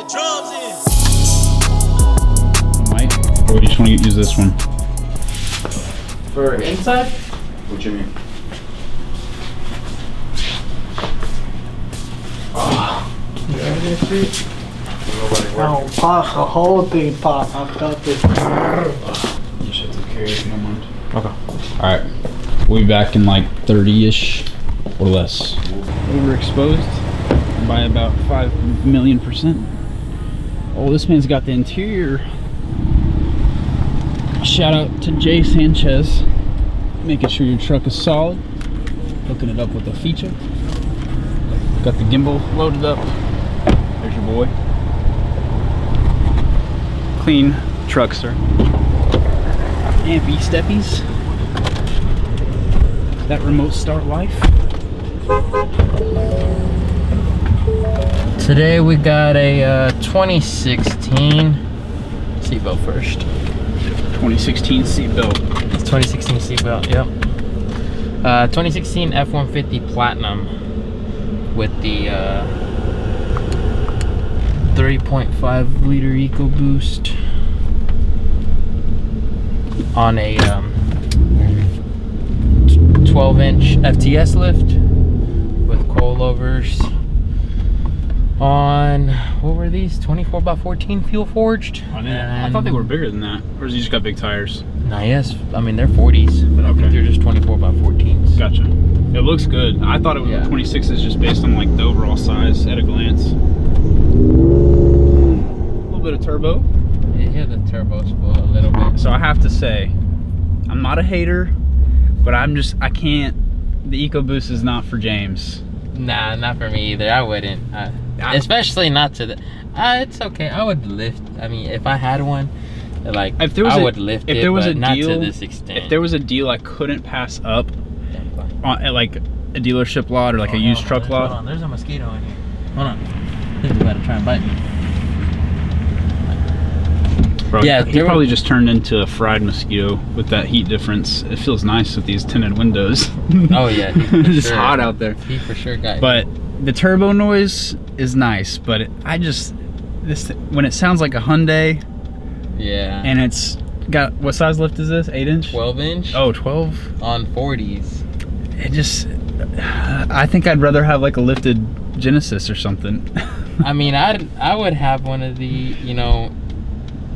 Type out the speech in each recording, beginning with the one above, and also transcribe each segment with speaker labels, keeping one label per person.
Speaker 1: drums in.
Speaker 2: Mike, or you just want to use this one?
Speaker 3: For inside?
Speaker 2: What you mean?
Speaker 4: Oh, pop, the whole thing pop. I felt it.
Speaker 2: You should take care of it, no mind. Okay. Alright. We'll be back in like 30-ish or less. Overexposed by about 5 million %. Oh, this man's got the interior. Shout out to Jay Sanchez. Making sure your truck is solid. Hooking it up with a feature. Got the gimbal loaded up. There's your boy. Clean truck, sir. Ampy steppies. That remote start life.
Speaker 3: Today we got a 2016 seatbelt first.
Speaker 2: 2016 seatbelt.
Speaker 3: It's 2016 seatbelt, yep. 2016 F150 Platinum with the 3.5 liter EcoBoost on a 12-inch FTS lift with coilovers on, what were these, 24x14 fuel forged?
Speaker 2: I thought they were bigger than that. Or has he just got big tires?
Speaker 3: Nah, yes, I mean they're 40s, but I think they're just 24x14s.
Speaker 2: Gotcha. It looks good. I thought it was 26s just based on like the overall size at a glance. A little bit of turbo.
Speaker 3: Yeah, the turbo's full a little bit.
Speaker 2: So I have to say, I'm not a hater, but I can't. The EcoBoost is not for James.
Speaker 3: Nah, not for me either. I wouldn't. Especially not to the. It's okay. I would lift. I mean, if I had one, like I would lift it, but not to this extent.
Speaker 2: If there was a deal I couldn't pass up, at like a dealership lot or like a used truck lot.
Speaker 3: Hold on, there's a mosquito in here. Hold on. I think he's about to try and bite me.
Speaker 2: Bro,
Speaker 3: yeah,
Speaker 2: he probably just turned into a fried mosquito with that heat difference. It feels nice with these tinted windows.
Speaker 3: Oh yeah,
Speaker 2: it's hot out there.
Speaker 3: He for sure got.
Speaker 2: But the turbo noise is nice, but when it sounds like a Hyundai.
Speaker 3: Yeah.
Speaker 2: And it's got, what size lift is this? 8-inch?
Speaker 3: 12-inch.
Speaker 2: Oh, 12
Speaker 3: on 40s.
Speaker 2: It just, I think I'd rather have like a lifted Genesis or something.
Speaker 3: I mean, I would have one of the, you know.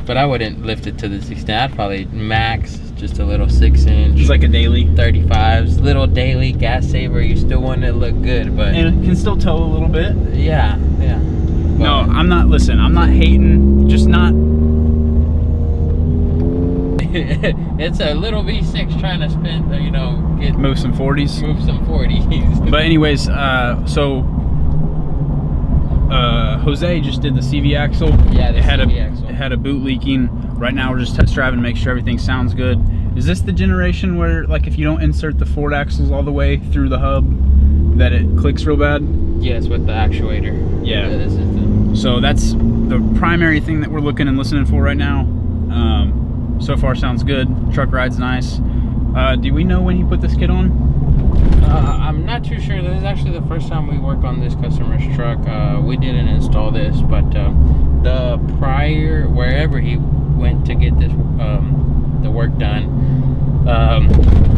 Speaker 3: But I wouldn't lift it to this extent. I'd probably max just a little 6-inch.
Speaker 2: It's like a daily.
Speaker 3: 35s, little daily gas saver. You still want it to look good, but
Speaker 2: and it can still tow a little bit.
Speaker 3: Yeah. But
Speaker 2: no, I'm not. Listen, I'm not hating. Just not.
Speaker 3: It's a little V6 trying to spin. You know,
Speaker 2: move some 40s.
Speaker 3: Move some 40s.
Speaker 2: But anyways, so. Jose just did the CV axle.
Speaker 3: Yeah,
Speaker 2: it had a boot leaking. Right now we're just test driving to make sure everything sounds good. Is this the generation where, like, if you don't insert the Ford axles all the way through the hub, that it clicks real bad?
Speaker 3: Yes, with the actuator.
Speaker 2: Yeah.
Speaker 3: This is
Speaker 2: so that's the primary thing that we're looking and listening for right now. So far sounds good. Truck ride's nice. Do we know when he put this kit on?
Speaker 3: I'm not too sure. This is actually the first time we work on this customer's truck. We didn't install this, but the prior, wherever he went to get this, the work done,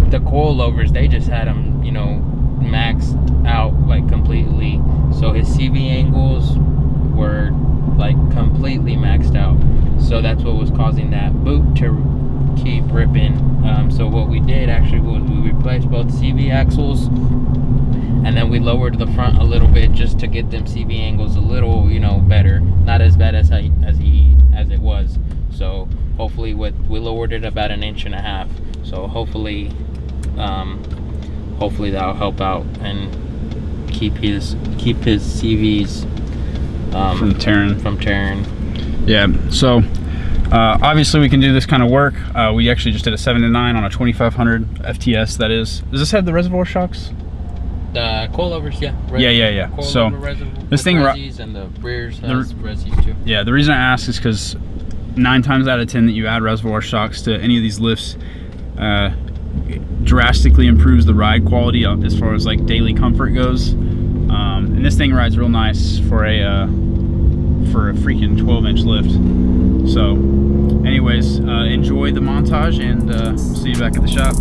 Speaker 3: the coilovers, they just had them, you know, maxed out like completely. So his CV angles were like completely maxed out. So that's what was causing that boot to keep ripping. So what we did actually was we replaced both CV axles, and then we lowered the front a little bit just to get them CV angles a little, you know, better. Not as bad as it was. So hopefully we lowered it about 1.5 inches. So hopefully that'll help out and keep his CVs from tearing.
Speaker 2: Yeah. So. Obviously we can do this kind of work. We actually just did a 7 to 9 on a 2500 FTS, that is. Does this have the reservoir shocks?
Speaker 3: The coilovers, yeah.
Speaker 2: Yeah. So this thing,
Speaker 3: and the rears has resis too.
Speaker 2: Yeah, the reason I ask is because 9 times out of 10 that you add reservoir shocks to any of these lifts, drastically improves the ride quality as far as like daily comfort goes. And this thing rides real nice for a for a freaking 12-inch lift. So, anyways, enjoy the montage, and see you back at the shop.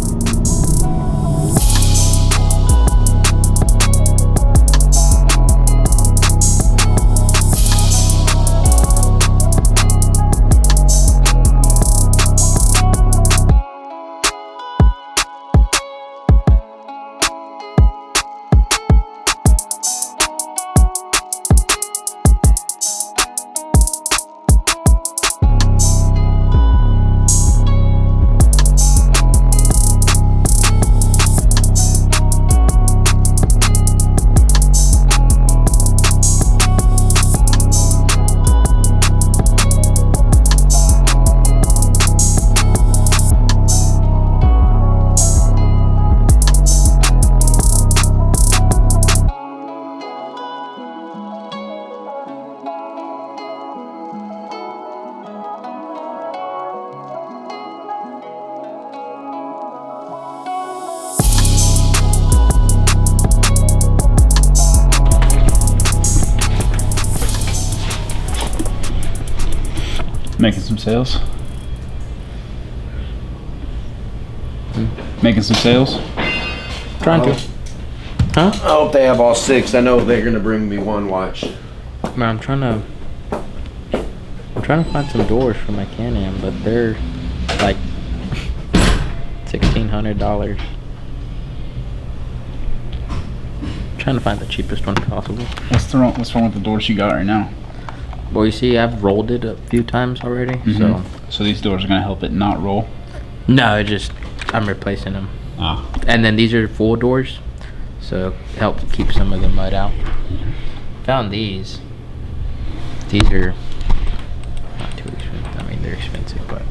Speaker 2: Making some sales. Making some sales.
Speaker 3: Trying to. Huh?
Speaker 1: I hope they have all 6. I know they're gonna bring me one watch.
Speaker 3: Man, I'm trying to find some doors for my Can-Am, but they're like $1,600. Trying to find the cheapest one possible.
Speaker 2: What's wrong with the doors you got right now?
Speaker 3: Well, you see, I've rolled it a few times already,
Speaker 2: so these doors are gonna help it not roll.
Speaker 3: No, I'm replacing them.
Speaker 2: Ah.
Speaker 3: And then these are full doors, so help keep some of the mud out. Found these. These are not too expensive. I mean, they're expensive, but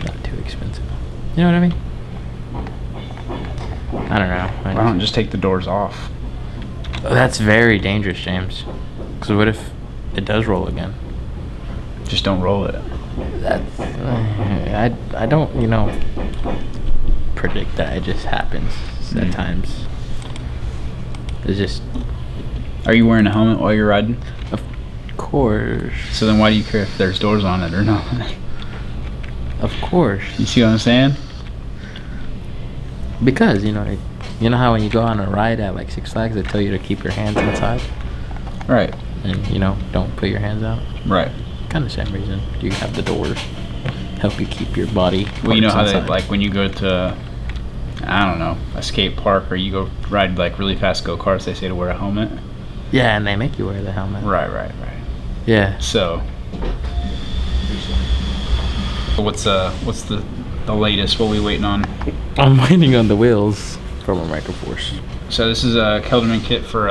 Speaker 3: not too expensive. You know what I mean? I don't know.
Speaker 2: Why don't just take the doors off?
Speaker 3: That's very dangerous, James. Because what if it does roll again?
Speaker 2: Just don't roll it.
Speaker 3: That's I don't predict that. It just happens at times. It's just.
Speaker 2: Are you wearing a helmet while you're riding?
Speaker 3: Of course.
Speaker 2: So then why do you care if there's doors on it or not?
Speaker 3: Of course.
Speaker 2: You see what I'm saying?
Speaker 3: Because you know how when you go on a ride at like Six Flags, they tell you to keep your hands inside.
Speaker 2: Right.
Speaker 3: And don't put your hands out.
Speaker 2: Right.
Speaker 3: Kind of the same reason you have the doors, help you keep your body.
Speaker 2: Well, you know how
Speaker 3: inside.
Speaker 2: they, like when you go to, I don't know, a skate park, or you go ride like really fast go-karts, they say to wear a helmet.
Speaker 3: Yeah, and they make you wear the helmet.
Speaker 2: Right.
Speaker 3: Yeah.
Speaker 2: So, what's the latest? What are we waiting on?
Speaker 3: I'm waiting on the wheels from American Force.
Speaker 2: So this is a Kelderman kit for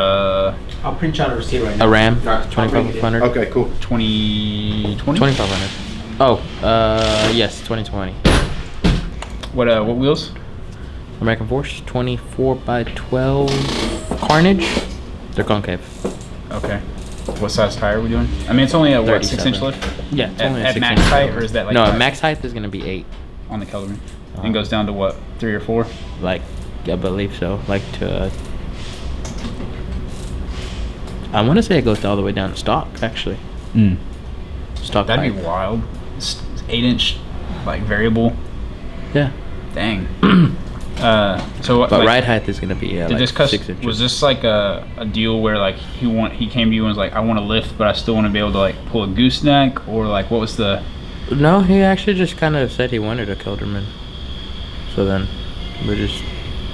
Speaker 4: I'll print out a receipt right now.
Speaker 3: A Ram,
Speaker 4: Right,
Speaker 3: 2500.
Speaker 1: Okay, cool.
Speaker 2: 2020.
Speaker 3: 2500. Oh, yes, 2020.
Speaker 2: What wheels?
Speaker 3: American Force 24x12 Carnage. They're concave.
Speaker 2: Okay. What size tire are we doing? I mean, it's only a 6-inch lift.
Speaker 3: Yeah, it's only a
Speaker 2: at
Speaker 3: 6
Speaker 2: max
Speaker 3: inch
Speaker 2: height,
Speaker 3: lift.
Speaker 2: or is that like
Speaker 3: no? Max height is gonna be 8.
Speaker 2: on the Kelderman? And goes down to what, 3 or 4?
Speaker 3: Like, I believe so. Like to. I want to say it goes all the way down to stock. Actually. Stock.
Speaker 2: That'd
Speaker 3: height.
Speaker 2: be wild. 8-inch, like variable.
Speaker 3: Yeah.
Speaker 2: Dang. So what?
Speaker 3: But
Speaker 2: like,
Speaker 3: ride height is gonna be
Speaker 2: did
Speaker 3: like
Speaker 2: this
Speaker 3: 6 inches.
Speaker 2: was this like a deal where like he came to you and was like, I want to lift, but I still want to be able to like pull a gooseneck, or like what was the?
Speaker 3: No, he actually just kind of said he wanted a Kelderman. So then we just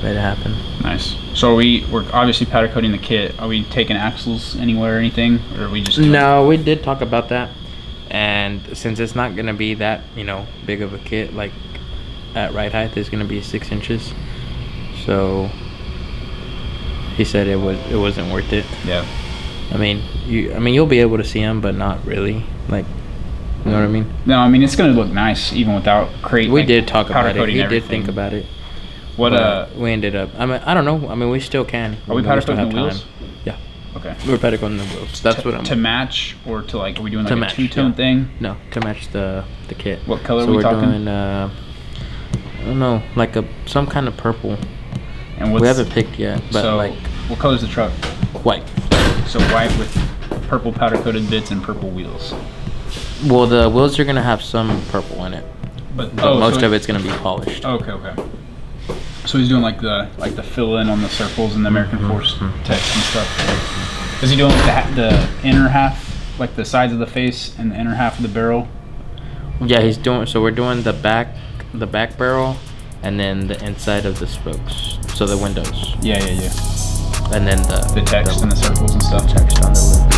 Speaker 3: made it happen.
Speaker 2: Nice. So we're obviously powder coating the kit. Are we taking axles anywhere or anything, or are we just?
Speaker 3: No, we did talk about that, and since it's not gonna be that big of a kit, like at ride height, it's gonna be 6 inches. So he said it wasn't worth it.
Speaker 2: Yeah.
Speaker 3: I mean you'll be able to see them, but not really. Like, you know what I mean?
Speaker 2: No, I mean it's gonna look nice even without crate.
Speaker 3: We
Speaker 2: like,
Speaker 3: did talk about it. He did
Speaker 2: everything.
Speaker 3: think about it.
Speaker 2: What
Speaker 3: we ended up. I mean, I don't know. I mean, we still can.
Speaker 2: Are we powder coating the wheels?
Speaker 3: Yeah.
Speaker 2: Okay.
Speaker 3: We're powder coating the wheels. That's what I'm.
Speaker 2: To match, or to like, are we doing like
Speaker 3: To
Speaker 2: a
Speaker 3: match,
Speaker 2: two-tone
Speaker 3: yeah.
Speaker 2: thing?
Speaker 3: No, to match the kit.
Speaker 2: What color
Speaker 3: So
Speaker 2: are we
Speaker 3: we're
Speaker 2: talking?
Speaker 3: doing I don't know, like some kind of purple.
Speaker 2: And what's,
Speaker 3: We haven't picked yet, but
Speaker 2: so
Speaker 3: like
Speaker 2: what color's the truck?
Speaker 3: white.
Speaker 2: So white with purple powder coated bits and purple wheels.
Speaker 3: Well, the wheels are gonna have some purple in it,
Speaker 2: But
Speaker 3: most of it's gonna be polished.
Speaker 2: Okay. So he's doing like the fill in on the circles and the American Force text and stuff. Is he doing like the inner half, like the sides of the face and the inner half of the barrel?
Speaker 3: Yeah, he's doing. So we're doing the back barrel, and then the inside of the spokes. So the windows.
Speaker 2: Yeah.
Speaker 3: And then
Speaker 2: The text and the circles and stuff.
Speaker 3: Text on the